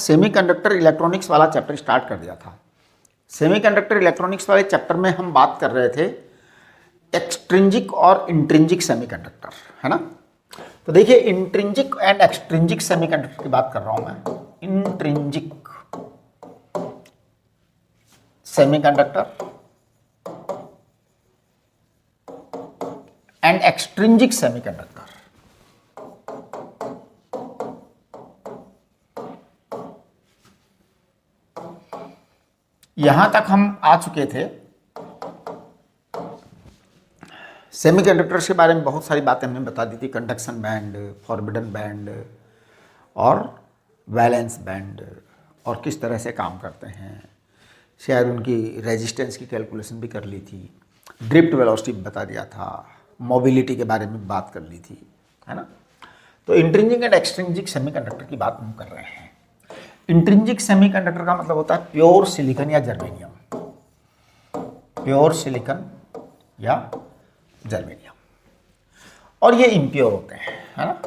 Semiconductor electronics वाला chapter start कर दिया था। सेमीकंडक्टर इलेक्ट्रॉनिक्स वाले चैप्टर में हम बात कर रहे थे एक्सट्रिंजिक और इंट्रिंजिक सेमीकंडक्टर, है ना। तो देखिए इंट्रिंजिक एंड एक्सट्रिंजिक सेमीकंडक्टर की बात कर रहा हूं मैं। Intrinsic semiconductor and extrinsic semiconductor. यहां तक हम आ चुके थे। सेमीकंडक्टर्स के बारे में बहुत सारी बातें हमने बता दी थी, कंडक्शन बैंड, फॉरबिडन बैंड और वैलेंस बैंड, और किस तरह से काम करते हैं। शायद उनकी रेजिस्टेंस की कैलकुलेशन भी कर ली थी, ड्रिफ्ट वेलोसिटी बता दिया था, मोबिलिटी के बारे में बात कर ली थी, है ना। तो इंट्रिंजिक एंड एक्सट्रिंजिक सेमीकंडक्टर की बात हम कर रहे हैं। इंट्रिंजिक सेमीकंडक्टर का मतलब होता है प्योर सिलिकॉन या जर्मेनियम, प्योर सिलिकॉन या जर्मेनियम, और ये इम्प्योर होते हैं, है ना,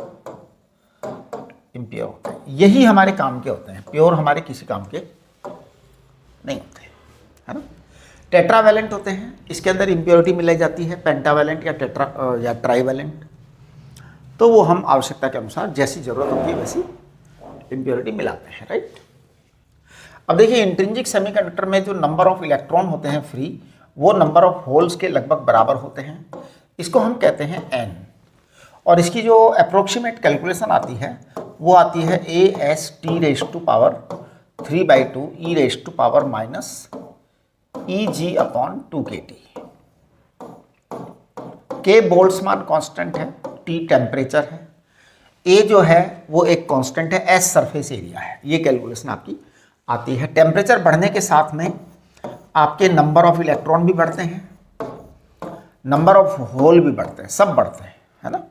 इम्प्योर होते हैं। यही हमारे काम के होते हैं, प्योर हमारे किसी काम के नहीं होते, है ना। टेट्रावैलेंट होते हैं, इसके अंदर इम्प्योरिटी मिलाई जाती है, पेंटावैलेंट या ट्राईवैलेंट, तो वो हम आवश्यकता के अनुसार जैसी जरूरत होती है वैसी इम्प्योरिटी मिलाते हैं, राइट। अब देखिए इंट्रिंजिक सेमीकंडक्टर में जो नंबर ऑफ इलेक्ट्रॉन होते हैं फ्री, वो नंबर ऑफ होल्स के लगभग बराबर होते हैं। इसको हम कहते हैं n, और इसकी जो अप्रोक्सीमेट कैलकुलेशन आती है वो आती है AST⁻³ e⁻⁻eg/2kT। K Boltzmann constant है, T टेम्परेचर है, A जो है वो एक कांस्टेंट है, S सरफेस एरिया है। ये कैलकुलेशन आपकी आती है। टेम्परेचर बढ़ने के साथ में आपके नंबर ऑफ इलेक्ट्रॉन भी बढ़ते हैं, नंबर ऑफ होल भी बढ़ते हैं, सब बढ़ते हैं, है ना।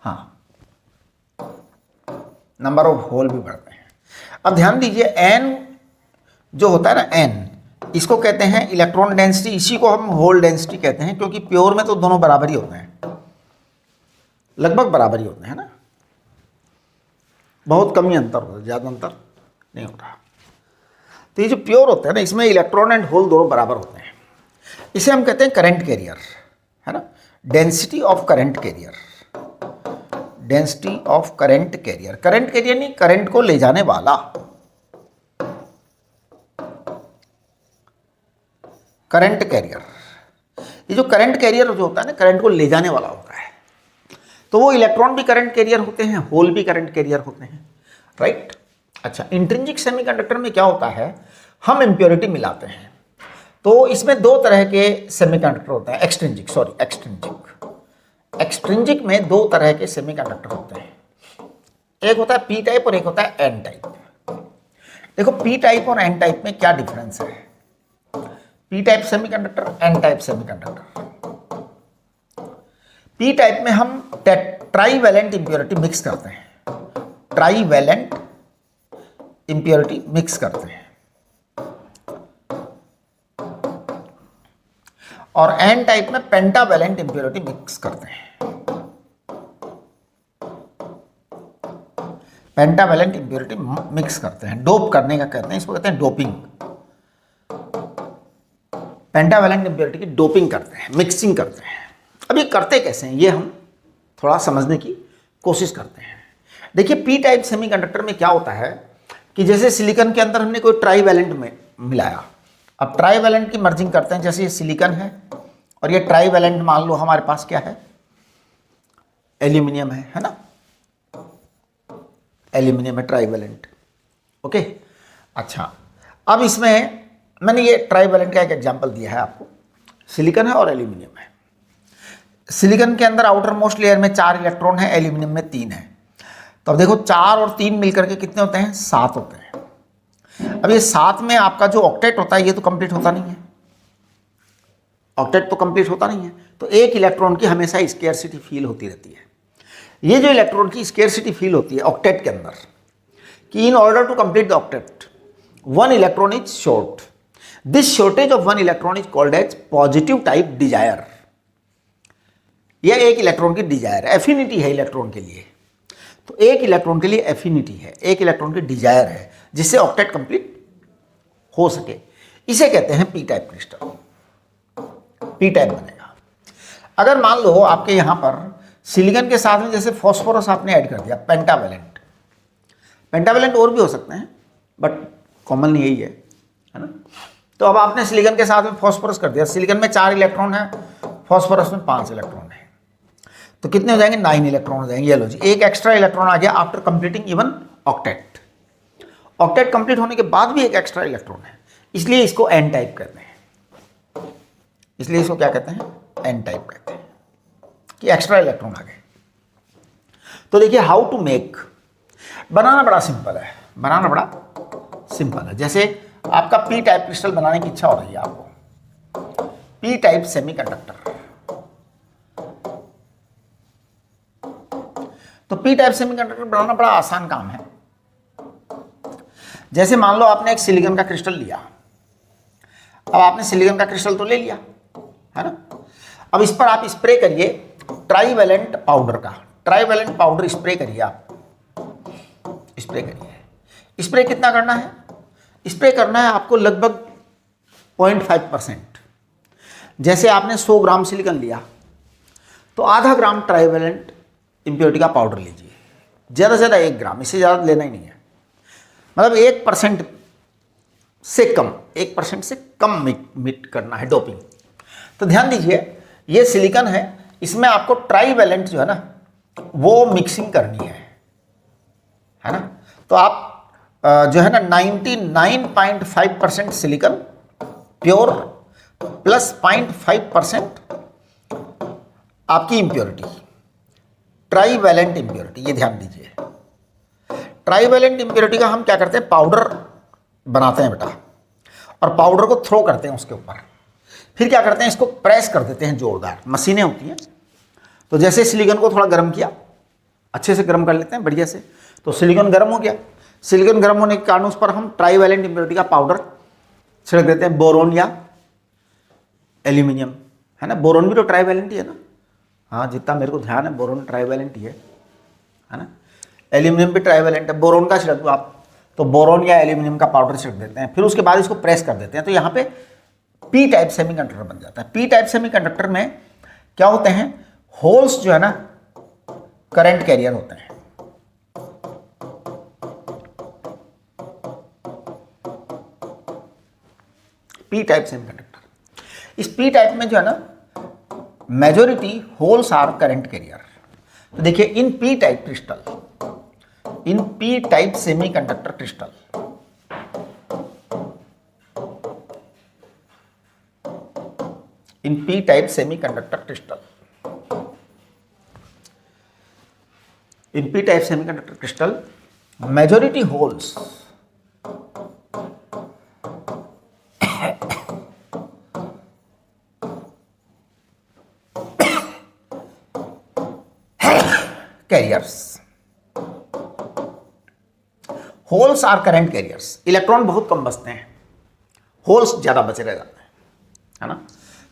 हाँ, नंबर ऑफ होल भी बढ़ते हैं। अब ध्यान दीजिए n जो होता है ना, n, इसको कहते हैं इलेक्ट्रॉन डेंसिटी, इसी को हम होल डेंसिटी कहते हैं, क्योंकि प्योर में तो दोनों बराबर ही होते हैं, लगभग बराबर ही होते हैं ना, बहुत कम ही अंतर होता है, ज़्यादा अंतर नहीं होता। तो ये जो प्योर होता है ना, इसमें इलेक्ट्रॉन एंड होल दोनों बराबर होते हैं। इसे हम कहते हैं करंट कैरियर, है ना, density of current carrier, density of current carrier. Current carrier नहीं, करंट को ले जाने वाला, करंट कैरियर। ये जो करंट कैरियर जो होता है ना, करंट को ले जाने वाला होता है। तो वो इलेक्ट्रॉन भी करंट कैरियर होते हैं, होल भी करंट कैरियर होते हैं, राइट। अच्छा, इंट्रिंजिक सेमीकंडक्टर में क्या होता है, हम इम्प्योरिटी मिलाते हैं। तो इसमें दो तरह के सेमीकंडक्टर होते हैं, एक्सट्रिंजिक में दो तरह के सेमीकंडक्टर होते हैं, एक होता है पी टाइप और एक होता है एन टाइप। देखो पी टाइप और एन टाइप में क्या डिफरेंस है। P type semiconductor, N type semiconductor. P type में हम ट्राईवैलेंट इंप्योरिटी मिक्स करते हैं, ट्राईवैलेंट इंप्योरिटी मिक्स करते हैं, और एन टाइप में पेंटावैलेंट इंप्योरिटी मिक्स करते हैं। पेंटावैलेंट इंप्योरिटी मिक्स करते हैं, डोप करने का कहते हैं, इसको कहते हैं डोपिंग। पेंटावैलेंट इंप्योरिटी की डोपिंग करते हैं, मिक्सिंग करते हैं। अब ये करते कैसे हैं, ये हम थोड़ा समझने की कोशिश करते हैं। देखिए पी टाइप सेमीकंडक्टर में क्या होता है कि जैसे सिलिकॉन के अंदर हमने कोई ट्राईवैलेंट में मिलाया, अब ट्राईवैलेंट की मर्जिंग करते हैं, जैसे ये सिलिकॉन है और ये ट्राईवैलेंट मान लो हमारे पास क्या है, एल्यूमिनियम है ना, एल्यूमिनियम है ट्राईवैलेंट, ओके। अच्छा, अब इसमें मैंने ये ट्राईवैलेंट का एक एग्जांपल दिया है आपको, सिलिकॉन है और एल्यूमिनियम है। सिलिकॉन के अंदर आउटर मोस्ट लेयर में 4 इलेक्ट्रॉन है, एल्यूमिनियम में 3 है। तो अब देखो 4 और 3 मिलकर के कितने होते हैं, 7 होते हैं। अब ये 7 में आपका जो ऑक्टेट होता है ये तो कंप्लीट होता नहीं है, ऑक्टेट तो कंप्लीट होता नहीं है, तो एक इलेक्ट्रॉन की हमेशा स्केयरसिटी फील होती रहती है। ये जो इलेक्ट्रॉन की स्केयरसिटी फील होती है ऑक्टेट के अंदर, कि in order to complete the octet 1 electron is short, this shortage of 1 electron is called as positive type desire. यह एक इलेक्ट्रॉन की डिजायर है, एफिनिटी है इलेक्ट्रॉन के लिए। तो एक इलेक्ट्रॉन के लिए एफिनिटी है, एक इलेक्ट्रॉन की डिजायर है। जिससे ऑक्टेट कंप्लीट हो सके। इसे कहते हैं P type crystal, P type बनेगा। अगर मान लो आपके यहाँ पर सिलिकॉन के साथ में जैसे फॉस्फोरस आपने ऐड कर दिया, पेंटावेलेंट, पेंटावेलेंट और भी हो सकते हैं बट कॉमन यही है ना। तो अब आपने सिलिकॉन के साथ में फॉस्फोरस कर दिया, सिलिकॉन में 4 इलेक्ट्रॉन है, फॉस्फोरस में 5 इलेक्ट्रॉन है, तो कितने हो जाएंगे? 9 इलेक्ट्रॉन हो जाएंगे। ये लो जी, एक एक्स्ट्रा इलेक्ट्रॉन आ गया after completing even octet. Octet complete होने के बाद भी एक एक्स्ट्रा इलेक्ट्रॉन है, इसलिए इसको एन टाइप कहते हैं। इसलिए इसको क्या कहते हैं? एन टाइप कहते हैं कि एक्स्ट्रा इलेक्ट्रॉन आ गए। तो देखिए हाउ टू मेक, बनाना बड़ा सिंपल है, बनाना बड़ा सिंपल है। जैसे आपका पी टाइप क्रिस्टल बनाने की इच्छा हो रही है आपको, पी टाइप सेमीकंडक्टर, तो पी टाइप सेमीकंडक्टर बनाना बड़ा आसान काम है। जैसे मान लो आपने एक सिलिकॉन का क्रिस्टल लिया, अब आपने सिलिकॉन का क्रिस्टल तो ले लिया है ना, अब इस पर आप स्प्रे करिए ट्राईवैलेंट पाउडर का, ट्राईवैलेंट पाउडर स्प्रे करिए, आप स्प्रे करिए। स्प्रे कितना करना है? स्प्रे करना है आपको लगभग 0.5%। जैसे आपने 100 ग्राम सिलिकॉन लिया तो आधा ग्राम ट्राईवैलेंट इम्प्योरिटी का पाउडर लीजिए, ज़्यादा से ज़्यादा 1 ग्राम, इससे ज़्यादा लेना ही नहीं है। मतलब 1% से कम, 1% से कम मिट करना है डोपिंग। तो ध्यान दीजिए ये सिलिकॉन है, इसमें आपको ट्राईवैलेंट जो है ना वो मिक्सिंग करनी है ना। तो आप जो है ना 99.5% सिलिकॉन प्योर प्लस 0.5% आपकी इम्प्योरिटी, ट्राईवैलेंट इम्प्योरिटी, ये ध्यान दीजिए। ट्राईवैलेंट इम्प्योरिटी का हम क्या करते हैं? पाउडर बनाते हैं बेटा, और पाउडर को थ्रो करते हैं उसके ऊपर, फिर क्या करते हैं? इसको प्रेस कर देते हैं, जोरदार मशीनें होती हैं। तो जैसे सिलिकॉन को थोड़ा गर्म किया, अच्छे से गर्म कर लेते हैं बढ़िया से, तो सिलिकॉन गर्म हो गया। सिलिकॉन गर्म होने के कारण उस पर हम ट्राईवैलेंट इम्प्योरिटी का पाउडर छिड़क देते हैं, बोरोन या एल्यूमिनियम, है ना। बोरोन भी तो ट्राईवैलेंट ही है ना, हाँ जितना मेरे को ध्यान है बोरोन ट्राईवैलेंट ही है ना। एल्यूमिनियम भी ट्राईवैलेंट है, बोरोन का छिड़क दो आप, तो बोरोन या एल्यूमिनियम का पाउडर छिड़क देते हैं, फिर उसके बाद इसको प्रेस कर देते हैं, तो यहाँ पे पी टाइप सेमीकंडक्टर बन जाता है। पी टाइप सेमीकंडक्टर में क्या होते हैं? होल्स जो है ना करंट कैरियर होते हैं। पी टाइप सेमीकंडक्टर, इस पी टाइप में जो है ना majority holes are current carrier. तो देखिए in P type crystal, in P type semiconductor crystal, in P type semiconductor crystal, in P type semiconductor crystal majority holes carriers, holes are current carriers. Electron बहुत कम बचते हैं, holes ज्यादा बचे रह जाते हैं, है ना।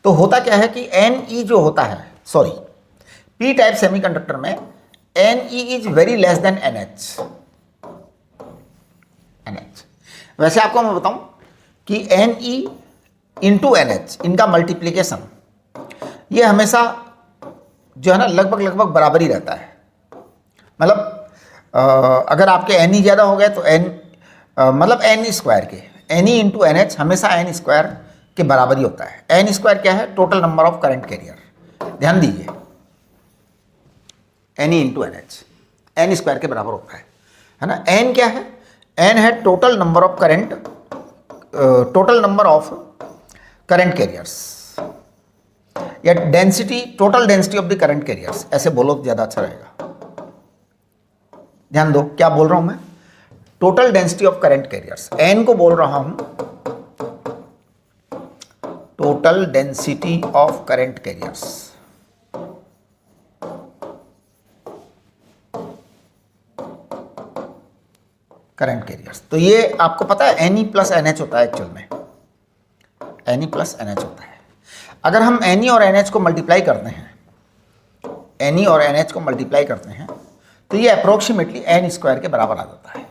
तो होता क्या है कि Ne जो होता है, सॉरी, पी टाइप सेमीकंडक्टर में Ne is very less than NH। वैसे आपको मैं बताऊं कि Ne इंटू NH, इनका मल्टीप्लीकेशन ये हमेशा जो है ना लगभग बराबर ही रहता है। मतलब अगर आपके Ne ज़्यादा हो गए तो मतलब N स्क्वायर के, Ne इंटू NH हमेशा N स्क्वायर के बराबर ही होता है। N स्क्वायर क्या है? Total number of current carrier. ध्यान दीजिए Ne into NH N square के बराबर होता है ना। N क्या है? N है total number of current, total number of current carriers, या density, total density of the current carriers, ऐसे बोलो तो ज़्यादा अच्छा रहेगा। ध्यान दो क्या बोल रहा हूं मैं? Total density of current carriers, N को बोल रहा हूं total density of current carriers. Current carriers, तो ये आपको पता है Ne प्लस NH होता है एक्चुअल में, Ne प्लस NH होता है। अगर हम Ne और NH को मल्टीप्लाई करते हैं, Ne और NH को मल्टीप्लाई करते हैं तो ये अप्रोक्सीमेटली N स्क्वायर के बराबर आ जाता है।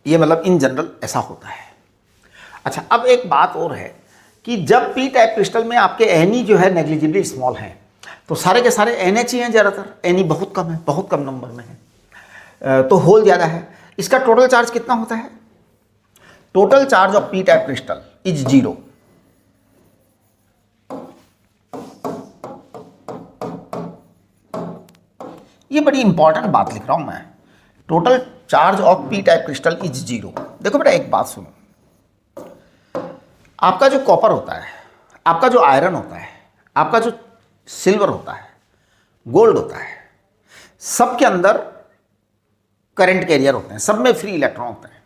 ये मतलब इन जनरल ऐसा होता है। अच्छा, अब एक बात और है कि जब पी टाइप क्रिस्टल में आपके एनी जो है नेग्लिजिबली स्मॉल हैं, तो सारे के सारे NH ही हैं ज़्यादातर, एनी बहुत कम है, बहुत कम नंबर में है, तो होल ज़्यादा है। इसका टोटल चार्ज कितना होता है? Total charge of P type crystal is 0। ये बड़ी इंपॉर्टेंट बात लिख रहा हूं मैं, total charge of P type crystal is 0। देखो बेटा, एक बात सुनो, आपका जो कॉपर होता है, आपका जो आयरन होता है, आपका जो सिल्वर होता है, गोल्ड होता है, सब के अंदर करंट कैरियर होते हैं, सब में फ्री इलेक्ट्रॉन होते हैं।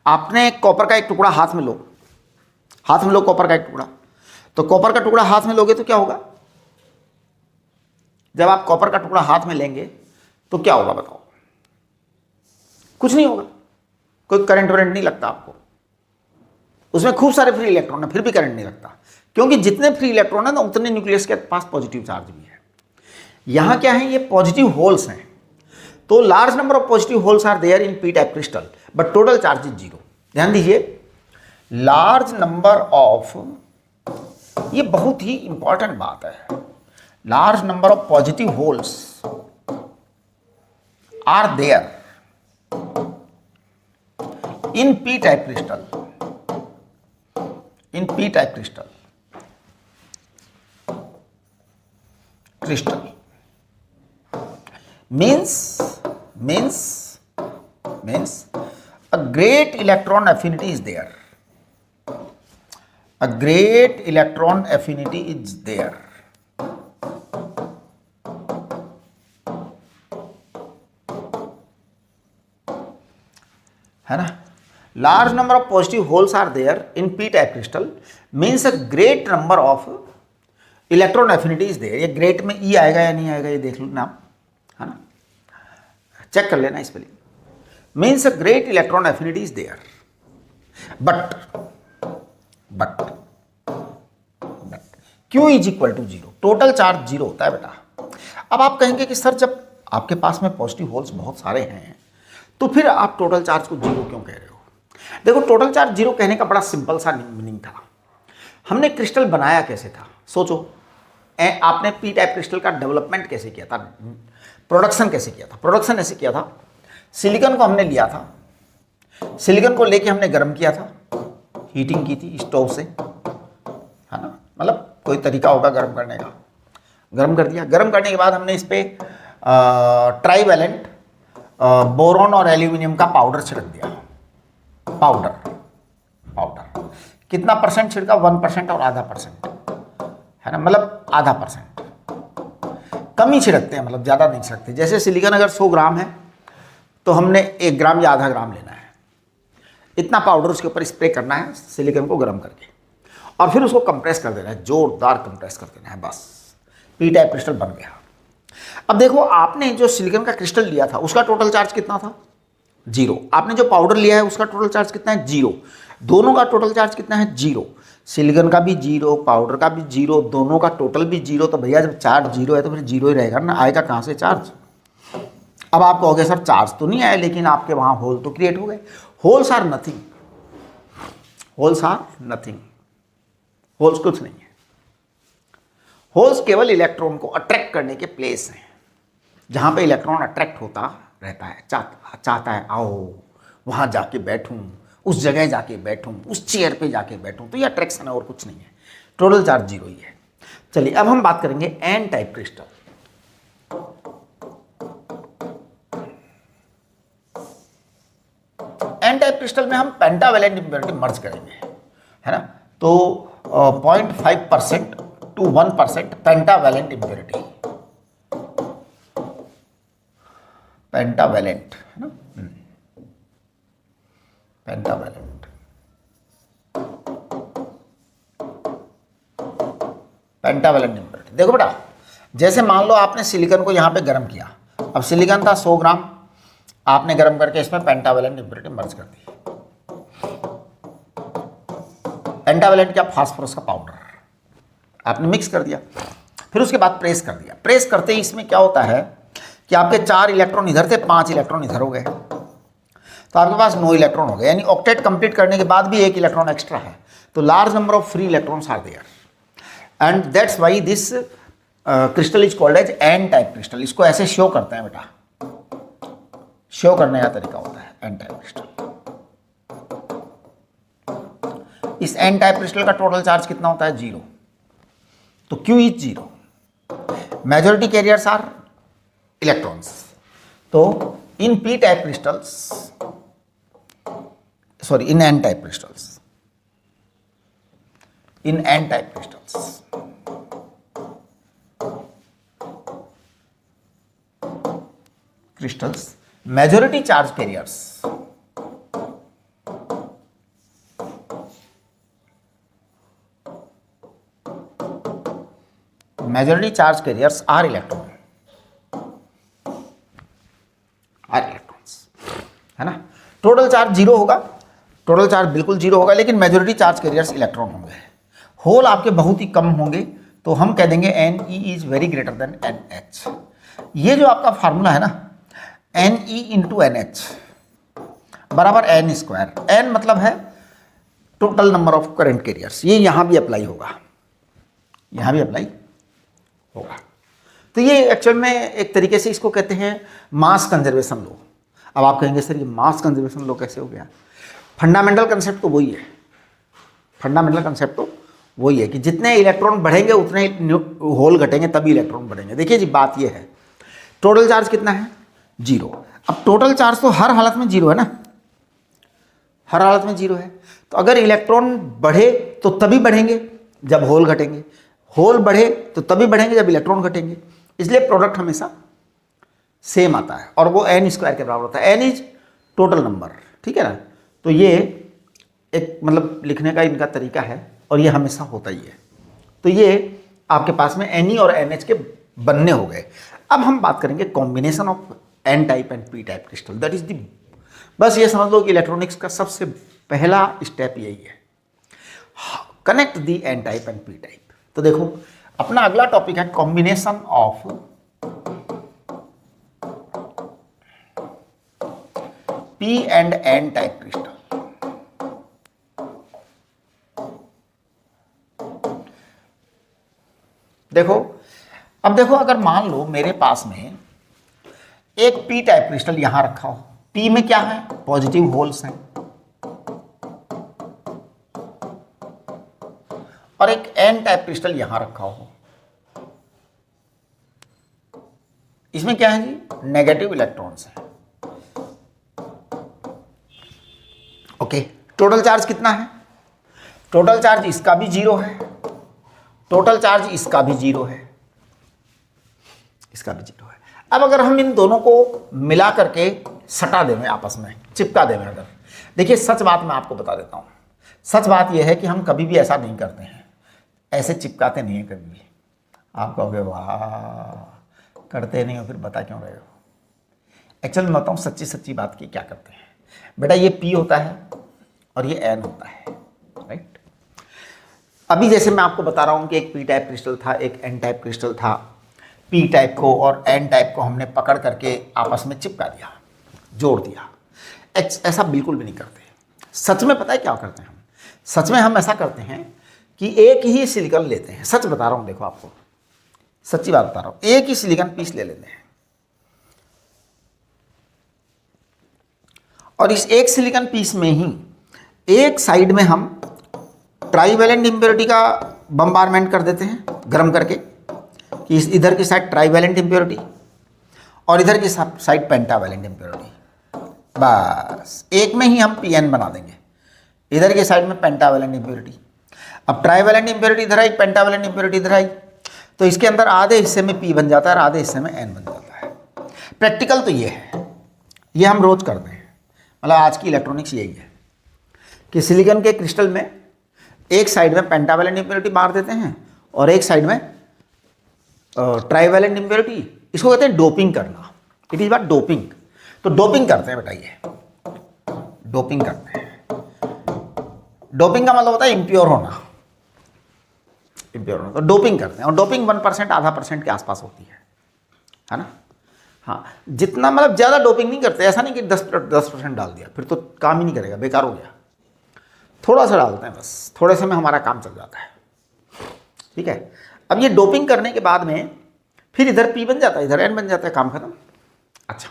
आपने कॉपर का एक टुकड़ा हाथ में लो, हाथ में लो कॉपर का एक टुकड़ा, तो कॉपर का टुकड़ा हाथ में लोगे तो क्या होगा? जब आप कॉपर का टुकड़ा हाथ में लेंगे तो क्या होगा बताओ? कुछ नहीं होगा, कोई करंट वरेंट नहीं लगता आपको, उसमें खूब सारे फ्री इलेक्ट्रॉन है, फिर भी करंट नहीं लगता, क्योंकि जितने फ्री इलेक्ट्रॉन है ना उतने न्यूक्लियस के पास पॉजिटिव चार्ज भी है। यहां क्या है? ये पॉजिटिव होल्स हैं, तो large number of positive holes are there in P type crystal but total charge is 0। ध्यान दीजिए, लार्ज नंबर ऑफ, ये बहुत ही इंपॉर्टेंट बात है, large number of positive holes are there in p type crystal, in p type crystal means a great electron affinity is there, a great electron affinity is there, है ना? Large number of positive holes are there in P type crystal means a great number of electron affinity is there. ये great में E आएगा या नहीं आएगा ये देख लो ना आप, है ना, चेक कर लेना इस पर। Means a great electron affinity is there but Q is equal to 0, total charge 0 होता है बेटा। अब आप कहेंगे कि सर जब आपके पास में पॉजिटिव होल्स बहुत सारे हैं तो फिर आप टोटल चार्ज को 0 क्यों कह रहे हो? देखो, टोटल चार्ज 0 कहने का बड़ा सिंपल सा मीनिंग था। हमने क्रिस्टल बनाया कैसे था? सोचो, आपने पी टाइप क्रिस्टल का डेवलपमेंट कैसे किया था, प्रोडक्शन कैसे किया था? प्रोडक्शन ऐसे किया था, सिलिकॉन को हमने लिया था, सिलिकॉन को लेके हमने गर्म किया था, हीटिंग की थी स्टोव से, है ना, मतलब कोई तरीका होगा गर्म करने का, गर्म कर दिया। गर्म करने के बाद हमने इस पर ट्राईवैलेंट बोरॉन और एल्यूमिनियम का पाउडर छिड़क दिया। पाउडर कितना परसेंट छिड़का? 1% और आधा %, है ना, मतलब आधा %। कम ही छिड़कते हैं, मतलब ज़्यादा नहीं छिड़कते। जैसे सिलिकॉन अगर 100 ग्राम है तो हमने 1 ग्राम या आधा ग्राम लेना है, इतना पाउडर उसके ऊपर स्प्रे करना है सिलिकॉन को गर्म करके, और फिर उसको कंप्रेस कर देना है, जोरदार कंप्रेस कर देना है, बस पी टाइप क्रिस्टल बन गया। अब देखो, आपने जो सिलिकॉन का क्रिस्टल लिया था उसका टोटल चार्ज कितना था? 0। आपने जो पाउडर लिया है उसका टोटल चार्ज कितना है? 0। दोनों का टोटल चार्ज कितना है? 0। सिलिकॉन का भी 0, पाउडर का भी 0, दोनों का टोटल भी 0। तो भैया जब चार्ज 0 है तो फिर 0 ही रहेगा ना, आएगा कहाँ से चार्ज? अब आप कहोगे सर चार्ज तो नहीं आया, लेकिन आपके वहाँ होल तो क्रिएट हो गए। Holes are nothing, holes are nothing, holes कुछ नहीं है। होल्स केवल इलेक्ट्रॉन को अट्रैक्ट करने के प्लेस हैं, जहाँ पे इलेक्ट्रॉन अट्रैक्ट होता रहता है, चाहता है आओ वहाँ जाके बैठूँ, उस जगह जाके बैठूँ, उस चेयर पे जाके बैठूँ, तो ये अट्रैक्शन है और कुछ नहीं है। टोटल चार्ज 0 ही है। चलिए अब हम बात करेंगे N type crystal. N type crystal में हम पेंटावैलेंट इम्प्योरिटी मर्ज करेंगे, है ना, तो 0.5% to 1% पेंटावैलेंट इम्प्योरिटी, पेंटावैलेंट, है ना, पेंटावैलेंट, पेंटावैलेंट इम्प्योरिटी। देखो बेटा, जैसे मान लो आपने सिलिकॉन को यहाँ पे गर्म किया, अब सिलिकॉन था 100 ग्राम, आपने गर्म करके इसमें पेंटावैलेंट इम्प्योरिटी मर्ज कर दी। पेंटावैलेंट क्या? फास्फोरस का पाउडर आपने मिक्स कर दिया, फिर उसके बाद प्रेस कर दिया। प्रेस करते ही इसमें क्या होता है कि आपके 4 इलेक्ट्रॉन इधर थे, 5 इलेक्ट्रॉन इधर हो गए। तो आपके पास 9 इलेक्ट्रॉन हो गए, यानी ऑक्टेट कंप्लीट करने के बाद भी 1 इलेक्ट्रॉन एक्स्ट्रा है। तो large number of free electrons are there and that's why this crystal is called as N type crystal. इसको ऐसे शो करते हैं बेटा, शो करने का तरीका होता है एन टाइप क्रिस्टल। इस एन टाइप क्रिस्टल का टोटल चार्ज कितना होता है? 0। तो Q is 0। Majority carriers are electrons. तो in P type crystals, sorry in N type crystals, in N type crystals majority charge carriers are electrons, है ना। Total charge 0 होगा, total charge बिल्कुल 0 होगा, लेकिन मेजॉरिटी चार्ज कैरियर्स इलेक्ट्रॉन होंगे। Whole आपके बहुत ही कम होंगे, तो हम कह देंगे Ne is very greater than NH। ये जो आपका फार्मूला है ना, Ne इंटू NH बराबर N स्क्वायर। N मतलब है total number of current carriers. ये यहां भी अप्लाई होगा, यहां भी अप्लाई होगा। तो ये एक्चुअल में एक तरीके से इसको कहते हैं मास कंजर्वेशन लॉ। अब आप कहेंगे सर ये मास कंजर्वेशन लॉ कैसे हो गया? फंडामेंटल कंसेप्ट तो वही है, फंडामेंटल कंसेप्ट तो वही है कि जितने इलेक्ट्रॉन बढ़ेंगे उतने होल घटेंगे, तभी इलेक्ट्रॉन बढ़ेंगे। देखिए जी, बात ये है, टोटल चार्ज कितना है? 0। अब टोटल चार्ज तो हर हालत में 0 है ना, हर हालत में 0 है। तो अगर इलेक्ट्रॉन बढ़े तो तभी बढ़ेंगे जब होल घटेंगे, होल बढ़े तो तभी बढ़ेंगे जब इलेक्ट्रॉन घटेंगे। इसलिए प्रोडक्ट हमेशा सेम आता है और वो n स्क्वायर के बराबर होता है। n इज टोटल नंबर, ठीक है ना। तो ये एक मतलब लिखने का इनका तरीका है और ये हमेशा होता ही है। तो ये आपके पास में Ne और NH के बनने हो गए। अब हम बात करेंगे combination of n type and p type crystal. That is the, बस ये समझ लो कि इलेक्ट्रॉनिक्स का सबसे पहला स्टेप यही है, connect the n type and p type. तो देखो अपना अगला टॉपिक है combination of p and n type crystal. देखो, अब देखो अगर मान लो मेरे पास में एक p टाइप क्रिस्टल यहां रखा हो, p में क्या है? पॉजिटिव होल्स हैं, और एक n टाइप क्रिस्टल यहां रखा हो, इसमें क्या है जी? नेगेटिव इलेक्ट्रॉन्स हैं। ओके, टोटल चार्ज कितना है? टोटल चार्ज इसका भी 0 है, टोटल चार्ज इसका भी 0 है, इसका भी 0 है। अब अगर हम इन दोनों को मिला करके सटा दें, आपस में चिपका दें, अगर देखिए सच बात मैं आपको बता देता हूं, सच बात यह है कि हम कभी भी ऐसा नहीं करते हैं, ऐसे चिपकाते नहीं है कभी भी। आप कहोगे वाह करते नहीं हो, फिर बता क्यों रहे हो? एक्चुअली मैं बताऊँ सच्ची सच्ची बात की क्या करते हैं बेटा। ये P होता है और ये N होता है, राइट। अभी जैसे मैं आपको बता रहा हूँ कि एक P टाइप क्रिस्टल था, एक N टाइप क्रिस्टल था। P टाइप को और N टाइप को हमने पकड़ करके आपस में चिपका दिया, जोड़ दिया। ऐसा बिल्कुल भी नहीं करते। सच में पता है क्या करते हैं हम? सच में हम ऐसा करते हैं कि एक ही सिलिकॉन लेते हैं। सच बता रहा हूँ, देखो आपको सच्ची बात बता रहा हूँ, एक ही सिलिकॉन पीस ले लेते हैं और इस एक सिलिकॉन पीस में ही एक साइड में हम ट्राईवैलेंट इम्प्योरिटी का बम्बारमेंट कर देते हैं गर्म करके, कि इस इधर की साइड ट्राईवैलेंट इम्प्योरिटी और इधर की साइड पेंटावैलेंट इम्प्योरिटी। बस एक में ही हम Pn बना देंगे, इधर की साइड में पेंटावैलेंट इम्प्योरिटी। अब ट्राईवैलेंट इम्प्योरिटी इधर आई, पेंटावैलेंट इम्प्योरिटी इधर आई, तो इसके अंदर आधे हिस्से में P बन जाता है और आधे हिस्से में N बन जाता है। प्रैक्टिकल तो ये है, ये हम रोज करते हैं। मतलब आज की इलेक्ट्रॉनिक्स यही है कि सिलिकॉन के क्रिस्टल में एक साइड में पेंटावैलेंट इम्प्योरिटी मार देते हैं और एक साइड में ट्राईवैलेंट इम्प्योरिटी। इसको कहते हैं डोपिंग करना, इट इज बात डोपिंग। तो डोपिंग करते हैं बेटा, ये डोपिंग करते हैं। डोपिंग का मतलब होता है इम्प्योर होना, इम्प्योर होना। तो डोपिंग करते हैं और डोपिंग 1% आधा % के आसपास होती है ना। हाँ, जितना मतलब ज़्यादा डोपिंग नहीं करते, ऐसा नहीं कि 10% डाल दिया फिर तो काम ही नहीं करेगा, बेकार हो गया। थोड़ा सा डालते हैं बस, थोड़े से में हमारा काम चल जाता है, ठीक है। अब ये डोपिंग करने के बाद में फिर इधर P बन जाता है, इधर N बन जाता है, काम खत्म। अच्छा,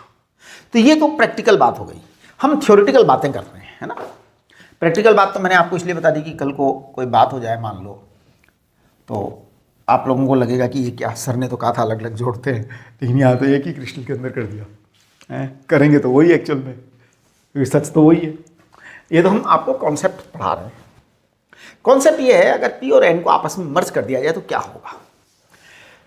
तो ये तो प्रैक्टिकल बात हो गई। हम थ्योरेटिकल बातें कर रहे हैं, है ना। प्रैक्टिकल बात तो मैंने आपको इसलिए बता दी कि कल को कोई बात हो जाए मान लो, तो आप लोगों को लगेगा कि ये क्या, सर ने तो कहा था अलग अलग जोड़ते हैं, लेकिन यहाँ तो एक ही क्रिस्टल के अंदर कर दिया है। करेंगे तो वही एक्चुअल में, क्योंकि सच तो वही है। ये तो हम आपको कॉन्सेप्ट पढ़ा रहे हैं। कॉन्सेप्ट ये है, अगर P और N को आपस में मर्ज कर दिया जाए तो क्या होगा।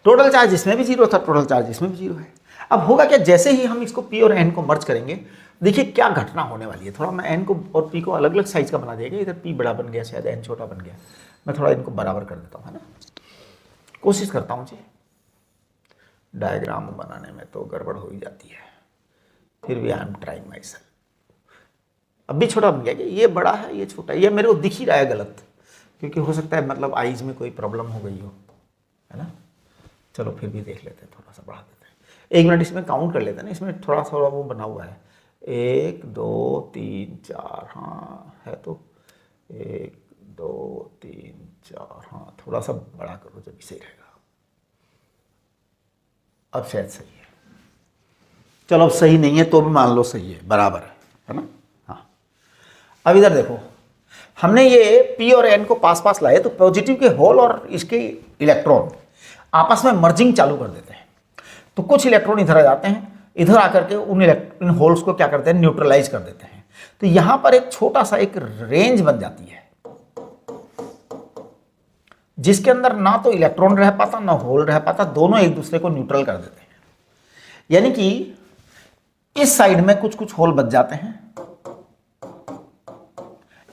टोटल चार्ज इसमें भी जीरो था, टोटल चार्ज इसमें भी जीरो है। अब होगा क्या, जैसे ही हम इसको P और N को मर्ज करेंगे, देखिए क्या घटना होने वाली है। थोड़ा मैं N को और P को अलग अलग साइज का बना देगा, इधर P बड़ा बन गया, शायद N छोटा बन गया। मैं थोड़ा इनको बराबर कर देता हूँ, है ना, कोशिश करता हूँ जी। डायग्राम बनाने में तो गड़बड़ हो ही जाती है, फिर भी I am trying my self. अब भी छोटा बन गया कि ये बड़ा है ये छोटा है, ये मेरे को दिख ही रहा है गलत, क्योंकि हो सकता है मतलब आईज में कोई प्रॉब्लम हो गई हो, है ना। चलो फिर भी देख लेते हैं, थोड़ा सा बढ़ा देते हैं। 1 मिनट इसमें काउंट कर लेते हैं ना, इसमें थोड़ा सा वो बना हुआ है 1 2 3 4, हाँ है तो 1 2 3 4, हाँ थोड़ा सा बड़ा करो जब सही रहेगा। अब शायद सही है, चलो अब सही नहीं है तो भी मान लो सही है, बराबर है ना। हाँ, अब इधर देखो, हमने ये P और N को पास पास लाए, तो पॉजिटिव के होल और इसके इलेक्ट्रॉन आपस में मर्जिंग चालू कर देते हैं। तो कुछ इलेक्ट्रॉन इधर आ जाते हैं, इधर आकर के उन होल्स को क्या करते हैं, न्यूट्रलाइज कर देते हैं। तो यहां पर एक छोटा सा एक रेंज बन जाती है, जिसके अंदर ना तो इलेक्ट्रॉन रह पाता ना होल रह पाता, दोनों एक दूसरे को न्यूट्रल कर देते हैं। यानी कि इस साइड में कुछ कुछ होल बच जाते हैं,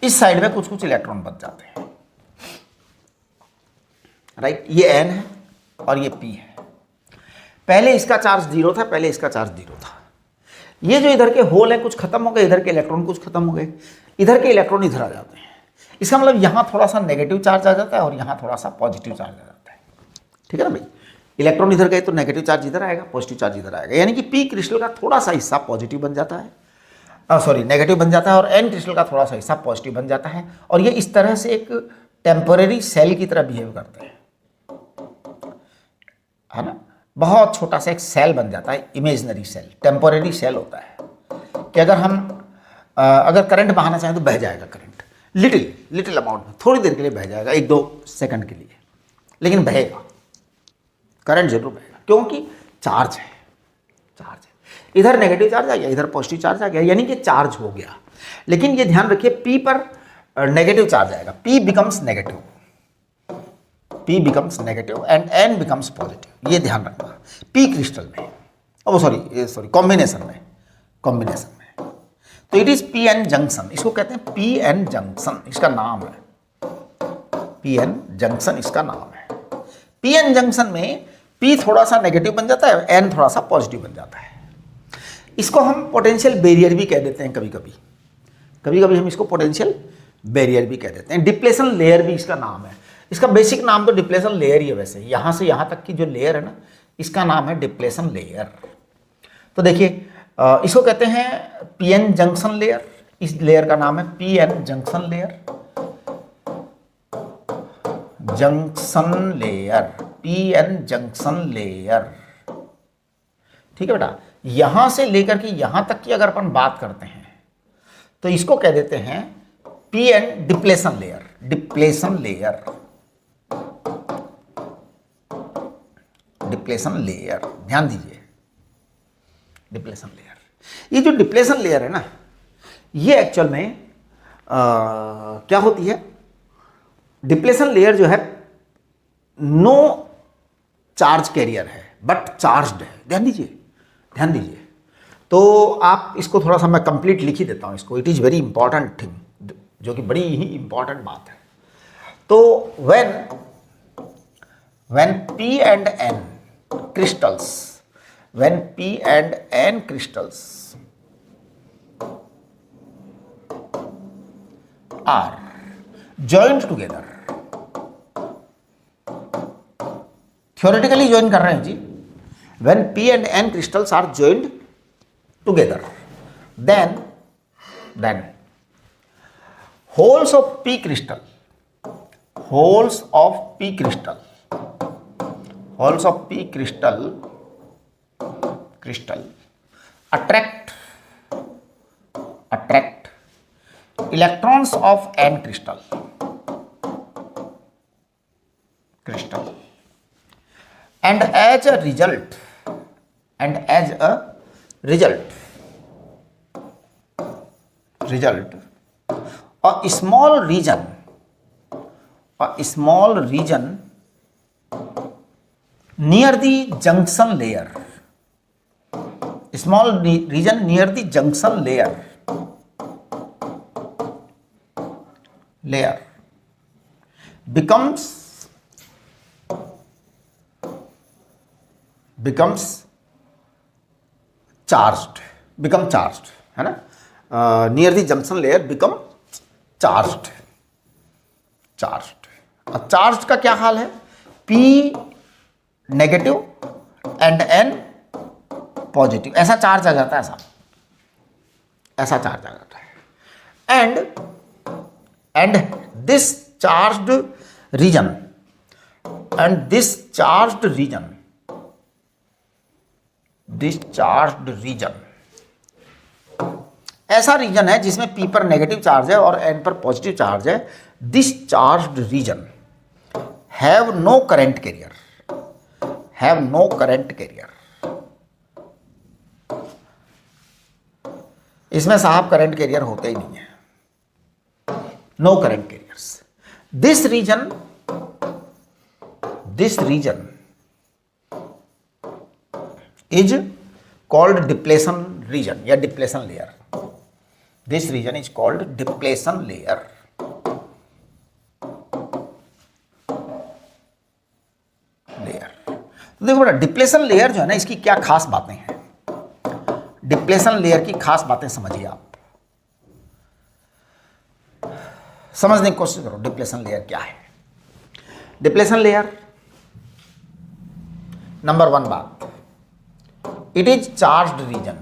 इस साइड में कुछ कुछ इलेक्ट्रॉन बच जाते हैं, राइट। ये N है और ये P है। पहले इसका चार्ज 0 था, पहले इसका चार्ज 0 था। ये जो इधर के होल है कुछ खत्म हो गए, इधर के इलेक्ट्रॉन कुछ खत्म हो गए, इधर के इलेक्ट्रॉन इधर आ जाते हैं। इसका मतलब यहां थोड़ा सा नेगेटिव चार्ज आ जाता है और यहां थोड़ा सा पॉजिटिव चार्ज आ जाता है, ठीक है ना भाई। इलेक्ट्रॉन इधर गए तो नेगेटिव चार्ज इधर आएगा, पॉजिटिव चार्ज इधर आएगा। यानी कि P क्रिस्टल का थोड़ा सा हिस्सा पॉजिटिव बन जाता है, नेगेटिव बन जाता है, और N क्रिस्टल का थोड़ा सा हिस्सा पॉजिटिव बन जाता है। और ये इस तरह से एक टेम्पररी सेल की तरह बिहेव करते हैं, है ना। बहुत छोटा सा एक सेल बन जाता है, इमेजनरी सेल, टेम्पररी सेल होता है कि अगर हम अगर करंट बहाना चाहें तो बह जाएगा करंट, लिटिल अमाउंट में, थोड़ी देर के लिए बह जाएगा, 1-2 सेकंड के लिए, लेकिन बहेगा, करंट जरूर बहेगा, क्योंकि चार्ज है। इधर नेगेटिव चार्ज आ गया, इधर पॉजिटिव चार्ज आ गया, यानी कि चार्ज हो गया। लेकिन ये ध्यान रखिए, P पर नेगेटिव चार्ज आएगा, P becomes negative and N becomes positive, ये ध्यान रखना P क्रिस्टल में, कॉम्बिनेशन में। तो इट इज PN जंक्शन, इसको कहते हैं PN जंक्शन, इसका नाम है PN जंक्शन, इसका नाम है। PN जंक्शन में P थोड़ा सा नेगेटिव बन जाता है, N थोड़ा सा पॉजिटिव बन जाता है। इसको हम पोटेंशियल बैरियर भी कह देते हैं, कभी कभी हम इसको पोटेंशियल बैरियर भी कह देते हैं। डिप्लेशन लेयर भी इसका नाम है। इसका बेसिक नाम तो डिप्लेशन लेयर ही है वैसे, यहाँ से यहाँ तक की जो लेयर है ना, इसका नाम है डिप्लेशन लेयर। तो देखिए इसको कहते हैं PN जंक्शन लेयर, इस लेयर का नाम है PN junction layer, PN junction layer, ठीक है बेटा। यहां से लेकर के यहां तक की अगर अपन बात करते हैं तो इसको कह देते हैं PN डिप्लेशन लेयर, ध्यान दीजिए, डिप्लेशन लेयर। ये जो डिप्लेशन लेयर है ना, ये एक्चुअल में क्या होती है, डिप्लेशन लेयर जो है नो चार्ज कैरियर है बट चार्ज्ड है। ध्यान दीजिए। तो आप इसको थोड़ा सा मैं कंप्लीट लिख ही देता हूं इसको, it is very important thing, जो कि बड़ी ही इंपॉर्टेंट बात है। तो when P and N crystals are joined together, theoretically join कर रहे हैं जी, when p and n crystals are joined together, then holes of p crystal attract electrons of n crystal, and as a result a small region near the junction layer becomes charged, है ना, near the junction layer become charged. अब charge का क्या हाल है, P negative and N positive, ऐसा charge आ जाता है, ऐसा चार्ज आ जाता है। एंड दिस चार्ज्ड रीजन ऐसा रीजन है जिसमें P पर नेगेटिव चार्ज है और N पर पॉजिटिव चार्ज है। This charged region have no current carrier, इसमें साहब करंट कैरियर होते ही नहीं है, no current carriers. This region is called depletion region या depletion layer. This region is called depletion layer. तो देखो बेटा, डिप्लेशन लेयर जो है ना, इसकी क्या खास बातें हैं, डिप्लेशन लेयर की खास बातें समझिए आप, समझने की कोशिश करो। डिप्लेशन लेयर क्या है? डिप्लेशन लेयर, नंबर 1 बात, इट इज चार्ज्ड रीजन,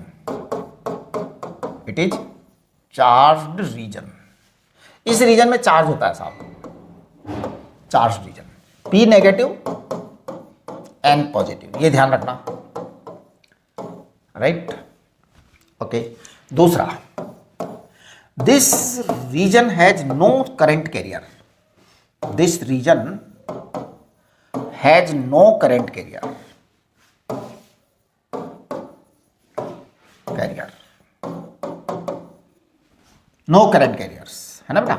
इस रीजन में चार्ज होता है साहब, charge region, P negative N positive, ये ध्यान रखना, राइट, ओके। दूसरा, this region has no current carrier, no current carriers, है ना बेटा।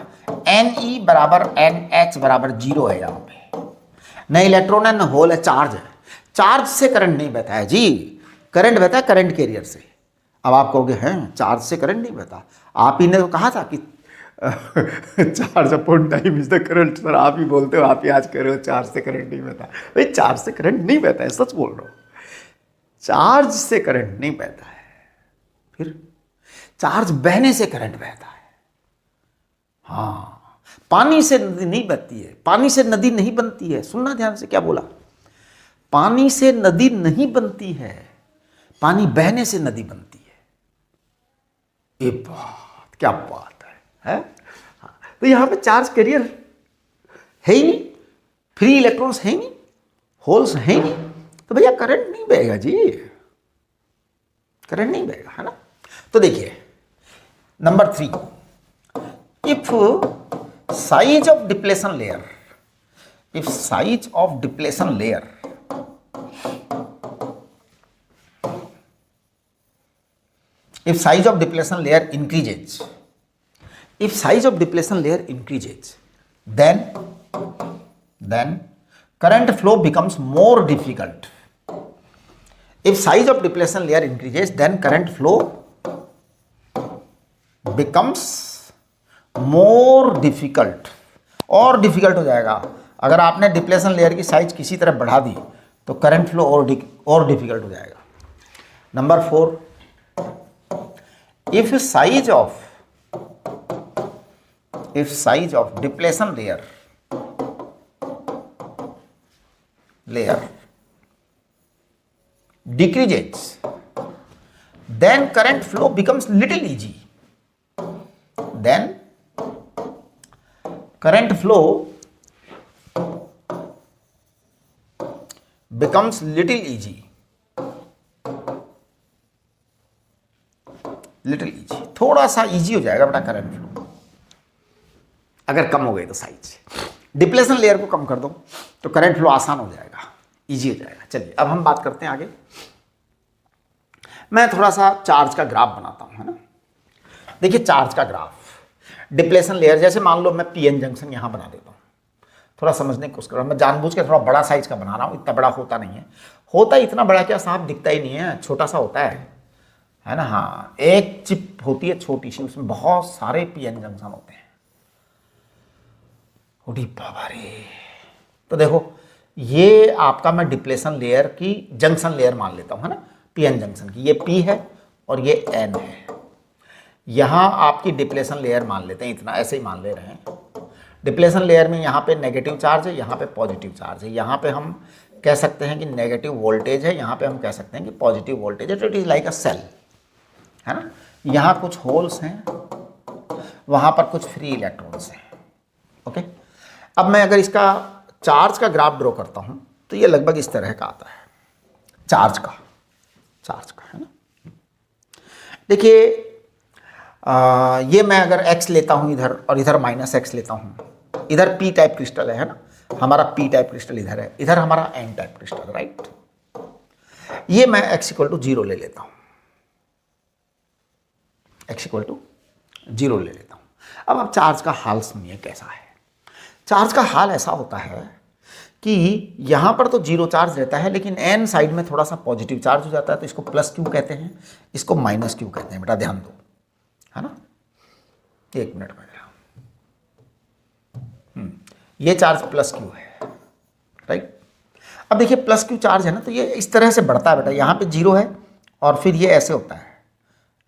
Ne बराबर NH बराबर 0 है यहाँ पे, न इलेक्ट्रॉन है न होल है, चार्ज है। चार्ज से करंट नहीं बहता है जी, करंट बहता है करंट कैरियर से। अब आप कहोगे हैं चार्ज से करंट नहीं बहता, आप ही ने तो कहा था कि charge upon time is the current. Sir आप ही बोलते हो, आप ही आज कह रहे हो चार्ज से करंट नहीं बहता। भाई चार्ज से करंट नहीं बहता है, सच बोल रहा हूँ, चार्ज से करंट नहीं बहता है, फिर चार्ज बहने से करंट बहता है। हाँ, पानी से नदी नहीं बहती है, पानी से नदी नहीं बनती है, सुनना ध्यान से क्या बोला, पानी से नदी नहीं बनती है, पानी बहने से नदी बनती है। ये बात क्या बात है? हाँ, तो यहां पे चार्ज कैरियर है ही नहीं, फ्री इलेक्ट्रॉन्स है ही नहीं, होल्स है ही नहीं, तो भैया करंट नहीं बहेगा जी, करंट नहीं बहेगा, है ना। तो देखिए number 3, if size of depletion layer, if size of depletion layer increases, if size of depletion layer increases, then current flow becomes more difficult. If size of depletion layer increases, then current flow becomes more difficult. और difficult हो जाएगा। अगर आपने depletion layer की size किसी तरह बढ़ा दी तो करंट फ्लो और डिफिकल्ट हो जाएगा। Number 4, if size of depletion layer decreases, then current flow becomes little easy. Then current flow becomes little easy. Little easy, थोड़ा सा इजी हो जाएगा बेटा करंट फ्लो, अगर कम हो गई तो साइज। डिप्लेशन लेयर को कम कर दो तो करंट फ्लो आसान हो जाएगा, इजी हो जाएगा। चलिए अब हम बात करते हैं आगे। मैं थोड़ा सा चार्ज का ग्राफ बनाता हूं, है ना। देखिए चार्ज का ग्राफ, डिप्लेशन लेयर, जैसे मान लो मैं पीएन जंक्शन यहां बना देता हूं, थोड़ा समझने की कोशिश करो। मैं जानबूझ के थोड़ा बड़ा साइज का बना रहा हूं, इतना बड़ा होता नहीं है। होता इतना बड़ा क्या साहब, दिखता ही नहीं है, छोटा सा होता है ना। हाँ, एक चिप होती है छोटी सी, उसमें बहुत सारे पीएन जंक्शन होते हैं। उठी बाबा रे। तो देखो ये आपका मैं डिप्लेशन लेयर की जंक्शन लेयर मान लेता हूं, है ना, पीएन जंक्शन की। ये पी है और ये एन है। यहां आपकी डिप्लेशन लेयर मान लेते हैं, इतना ऐसे ही मान ले रहे हैं। डिप्लेशन लेयर में यहाँ पे नेगेटिव चार्ज है, यहाँ पे पॉजिटिव चार्ज है। यहाँ पे हम कह सकते हैं कि नेगेटिव वोल्टेज है, यहाँ पे हम कह सकते हैं कि पॉजिटिव वोल्टेज है। तो it is like a cell, है ना। यहाँ कुछ होल्स हैं, वहाँ पर कुछ फ्री इलेक्ट्रॉन्स हैं। ओके, अब मैं अगर इसका चार्ज का ग्राफ ड्रॉ करता हूँ तो ये लगभग इस तरह का आता है, चार्ज का, है ना। देखिए ये मैं अगर x लेता हूँ इधर और इधर माइनस x लेता हूँ, इधर p टाइप क्रिस्टल है ना, हमारा p टाइप क्रिस्टल इधर है, इधर हमारा n टाइप क्रिस्टल, राइट। ये मैं x इक्वल टू 0 ले लेता हूँ, x इक्वल टू 0 ले लेता हूँ। अब चार्ज का हाल सुनिए कैसा है। चार्ज का हाल ऐसा होता है कि यहाँ पर तो 0 चार्ज रहता है, लेकिन n साइड में थोड़ा सा पॉजिटिव चार्ज हो जाता है, तो इसको प्लस क्यू कहते हैं, इसको माइनस क्यू कहते हैं। बेटा ध्यान दो, है ना। एक मिनट में ये चार्ज प्लस क्यू है, राइट। अब देखिए प्लस क्यू चार्ज है ना, तो ये इस तरह से बढ़ता है बेटा। यहाँ पे 0 है और फिर ये ऐसे होता है,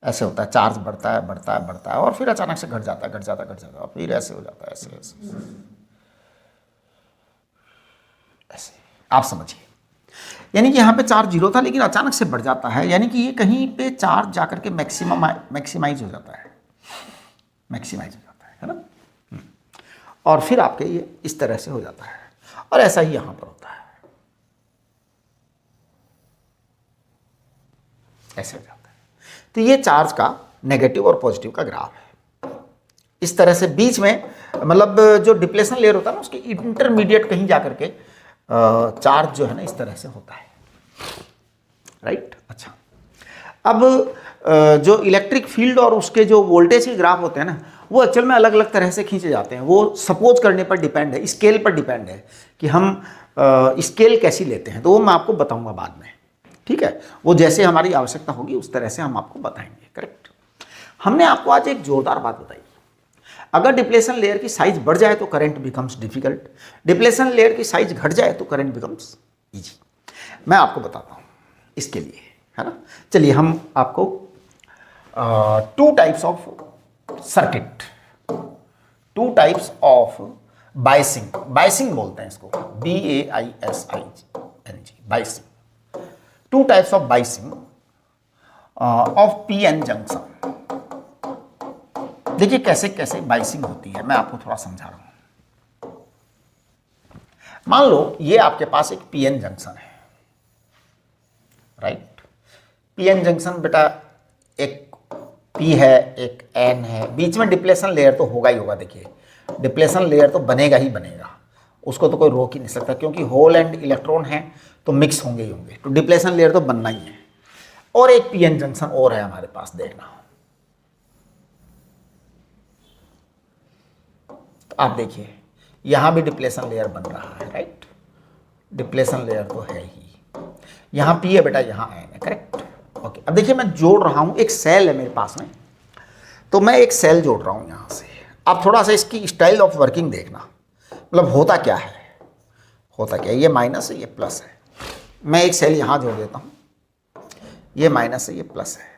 ऐसे होता है, चार्ज बढ़ता है बढ़ता है बढ़ता है और फिर अचानक से घट जाता है, घट जाता है, घट जाता है और फिर ऐसे हो जाता है, ऐसे ऐसे ऐसे। आप समझिए, यानी कि यहाँ पे चार्ज 0 था लेकिन अचानक से बढ़ जाता है, यानी कि ये कहीं पे चार्ज जाकर के मैक्सिमाइज हो जाता है, मैक्सिमाइज हो जाता है ना। और फिर आपके ये इस तरह से हो जाता है, और ऐसा ही यहाँ पर होता है, ऐसे हो जाता है। तो ये चार्ज का नेगेटिव और पॉजिटिव का ग्राफ है। इस तरह से बीच में मतलब जो डिप्लेशन लेयर होता है ना, उसके इंटरमीडिएट कहीं जाकर के चार्ज जो है ना इस तरह से होता है, राइट। अच्छा, अब जो इलेक्ट्रिक फील्ड और उसके जो वोल्टेज के ग्राफ होते हैं ना, वो एक्चुअल में अलग अलग तरह से खींचे जाते हैं। वो सपोज करने पर डिपेंड है, स्केल पर डिपेंड है कि हम स्केल कैसी लेते हैं, तो वो मैं आपको बताऊंगा बाद में, ठीक है। वो जैसे हमारी आवश्यकता होगी उस तरह से हम आपको बताएंगे, करेक्ट। हमने आपको आज एक जोरदार बात बताई, अगर डिप्लेशन लेयर की साइज बढ़ जाए तो current becomes difficult, depletion layer की साइज घट जाए तो करंट बिकम्स इजी। मैं आपको बताता हूँ इसके लिए, है ना। चलिए हम आपको 2 types of circuit, 2 types of biasing, biasing बोलते हैं इसको, BAISING, biasing. 2 types of biasing of PN junction. देखिए कैसे कैसे बायसिंग होती है, मैं आपको थोड़ा समझा रहा हूं। मान लो ये आपके पास एक PN जंक्शन है, राइट। PN जंक्शन बेटा एक P है एक N है, बीच में डिप्लेशन लेयर तो होगा ही होगा। देखिए डिप्लेशन लेयर तो बनेगा ही बनेगा, उसको तो कोई रोक ही नहीं सकता, क्योंकि होल एंड इलेक्ट्रॉन है तो मिक्स होंगे ही होंगे, तो डिप्लेशन लेयर तो बनना ही है। और एक PN जंक्शन और है हमारे पास, देखना तो आप देखिए यहां भी डिप्लेशन लेयर बन रहा है, राइट। डिप्लेशन लेयर तो है ही, यहां P है बेटा, यहां N है, करेक्ट। ओके, अब देखिए मैं जोड़ रहा हूं, एक सेल है मेरे पास में, तो मैं एक सेल जोड़ रहा हूं यहां से। आप थोड़ा सा इसकी स्टाइल ऑफ वर्किंग देखना, मतलब होता क्या है, होता क्या है, ये माइनस है ये प्लस है। मैं एक सेल यहां जोड़ देता हूं, ये माइनस है ये प्लस है।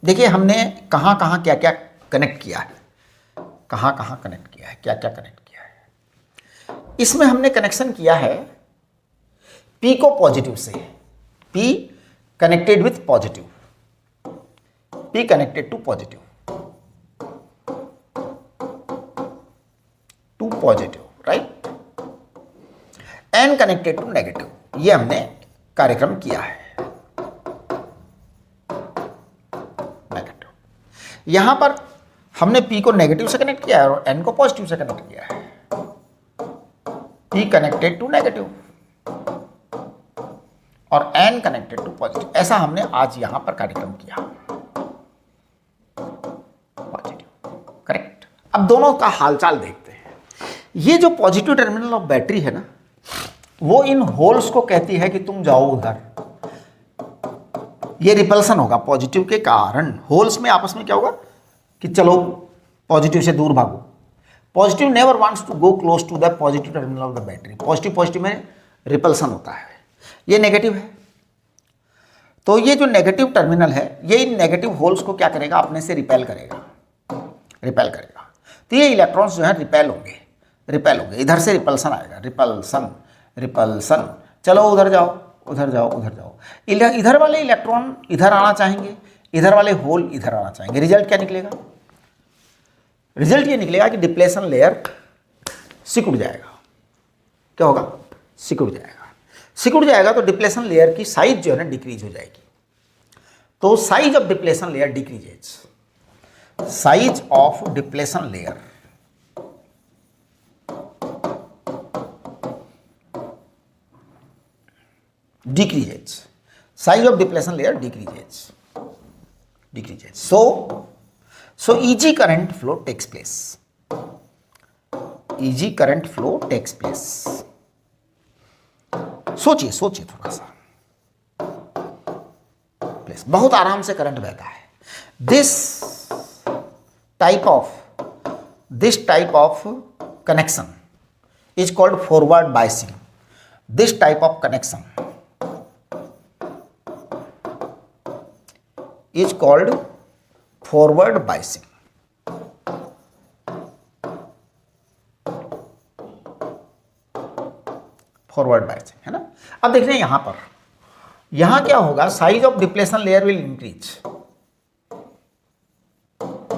देखिए हमने कहां कहां क्या क्या कनेक्ट किया है, कहां कहां कनेक्ट किया है, क्या क्या कनेक्ट किया है। इसमें हमने कनेक्शन किया है P को पॉजिटिव से, P connected with positive, P connected to positive, to positive, right, N connected to negative. ये हमने कार्यक्रम किया है। नेगेटिव, यहां पर हमने P को नेगेटिव से कनेक्ट किया है और N को पॉजिटिव से कनेक्ट किया है। P कनेक्टेड टू नेगेटिव और N कनेक्टेड टू पॉजिटिव। ऐसा हमने आज यहां पर कार्यक्रम किया। Positive, correct. अब दोनों का हालचाल देखते हैं। ये जो पॉजिटिव टर्मिनल ऑफ बैटरी है ना, वो इन होल्स को कहती है कि तुम जाओ उधर। ये रिपल्सन होगा पॉजिटिव के कारण। होल्स में आपस में क्या होगा कि चलो पॉजिटिव से दूर भागो। Positive never wants to go close to the positive terminal of the battery. Positive में रिपल्सन होता है। ये नेगेटिव है, तो ये जो नेगेटिव टर्मिनल है ये इन नेगेटिव होल्स को क्या करेगा, अपने से रिपेल करेगा, रिपेल करेगा। तो ये इलेक्ट्रॉन्स जो है रिपेल होंगे, रिपेल होंगे। इधर से रिपल्सन आएगा, रिपल्सन, रिपल्सन। चलो उधर जाओ, उधर जाओ, उधर जाओ। इधर वाले इलेक्ट्रॉन इधर आना चाहेंगे, इधर वाले होल इधर आना चाहेंगे। रिजल्ट क्या निकलेगा? रिजल्ट ये निकलेगा कि डिप्लेशन लेयर सिकुड़ जाएगा। क्या होगा? सिकुड़ जाएगा। सिकुड़ जाएगा तो डिप्लेशन लेयर की साइज जो है ना डिक्रीज हो जाएगी। तो size of depletion layer decreases, size of depletion layer decreases, size of depletion layer decreases. So EG current flow takes place. EG current flow takes place. सोचिए थोड़ा सा, प्लीज। बहुत आराम से करंट बहता है। This type of connection is called forward biasing. This type of connection is called forward biasing. Forward biasing है ना। अब देख रहे हैं यहां पर, यहां क्या होगा, size of depletion layer will increase.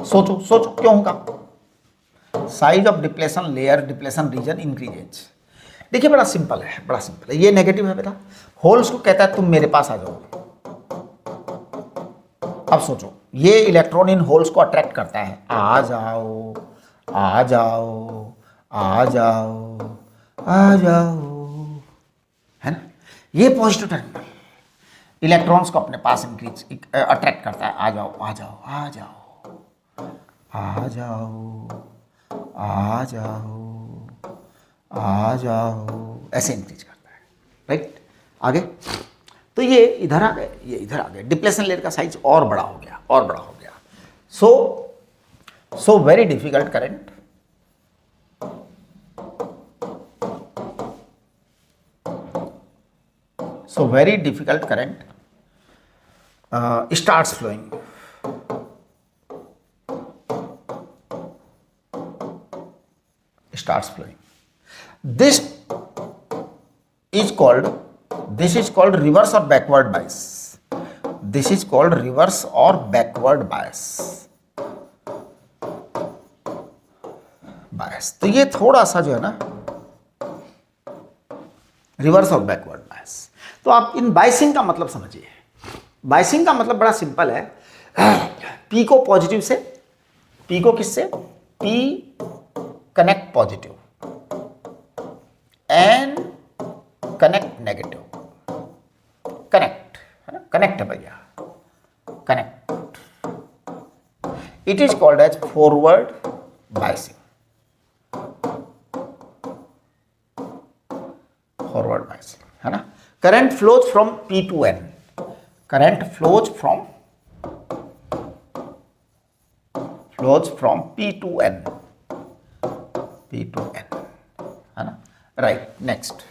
सोचो क्यों होगा? Size of depletion layer, depletion region increases. देखिए बड़ा सिंपल है, बड़ा सिंपल है। ये नेगेटिव है बेटा, होल्स को कहता है तुम मेरे पास आ जाओ। अब सोचो, ये इलेक्ट्रॉन इन होल्स को अट्रैक्ट करता है, आ जाओ, आ जाओ, आ जाओ, आ जाओ, है ना। ये पॉजिटिव टर्मिनल इलेक्ट्रॉन्स को अपने पास इंक्रीज अट्रैक्ट करता है, आ जाओ, आ जाओ, आ जाओ, आ जाओ, आ जाओ, आ जाओ, ऐसे इंक्रीज करता है, राइट। आगे तो ये इधर आ गए, ये इधर आ गए। डिप्लेशन लेयर का साइज और बड़ा हो गया, और बड़ा हो गया। So very difficult current, so very difficult current starts flowing. Starts flowing. This is called reverse or backward bias. This is called reverse or backward bias. तो ये थोड़ा सा जो है ना रिवर्स और बैकवर्ड बायस। तो आप इन बायसिंग का मतलब समझिए। बायसिंग का मतलब बड़ा सिंपल है। पी को पॉजिटिव से, पी को किससे, P connect positive, N connect negative. Connect है ना, कनेक्ट है भैया, connect. It is called as forward biasing. Forward biasing है ना। Current flows from P to N. Current flows from P to N. P to N है ना, right. Next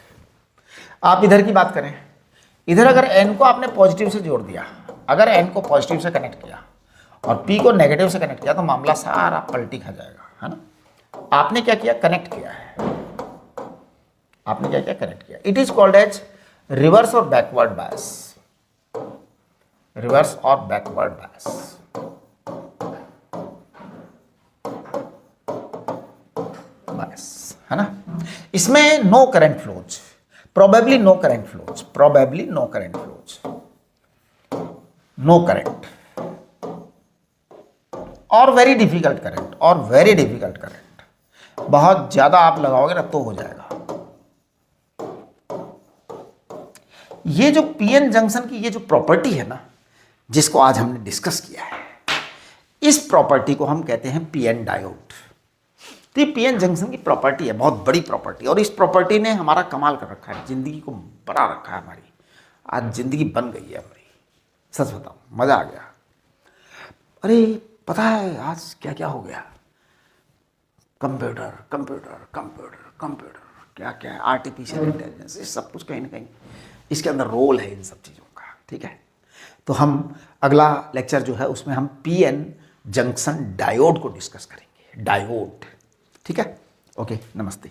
आप इधर की बात करें। इधर अगर N को आपने पॉजिटिव से जोड़ दिया, अगर N को पॉजिटिव से कनेक्ट किया और P को नेगेटिव से कनेक्ट किया तो मामला सारा पलटी खा जाएगा, है ना। आपने क्या किया, कनेक्ट किया है। आपने क्या क्या कनेक्ट किया। It is called as reverse और बैकवर्ड बायस, रिवर्स और बैकवर्ड बायस। बायस है ना। इसमें no current flows, probably no current flows, probably no current flows, no current, और वेरी डिफिकल्ट करंट, और वेरी डिफिकल्ट करंट, बहुत ज्यादा आप लगाओगे ना तो हो जाएगा। ये जो पीएन जंक्शन की ये जो प्रॉपर्टी है ना, जिसको आज हमने डिस्कस किया है, इस प्रॉपर्टी को हम कहते हैं पीएन डायोड। तो ये पीएन जंक्शन की प्रॉपर्टी है, बहुत बड़ी प्रॉपर्टी, और इस प्रॉपर्टी ने हमारा कमाल कर रखा है, जिंदगी को बना रखा है हमारी। आज जिंदगी बन गई है हमारी, सच बताऊं मजा आ गया। अरे पता है आज क्या क्या हो गया, कंप्यूटर कंप्यूटर कंप्यूटर कंप्यूटर, क्या क्या है, आर्टिफिशियल इंटेलिजेंस, ये सब कुछ कहीं ना कहीं इसके अंदर रोल है इन सब चीज़ों का। ठीक है, तो हम अगला लेक्चर जो है उसमें हम पीएन जंक्शन डायोड को डिस्कस करेंगे, डायोड। ठीक है, ओके, नमस्ते।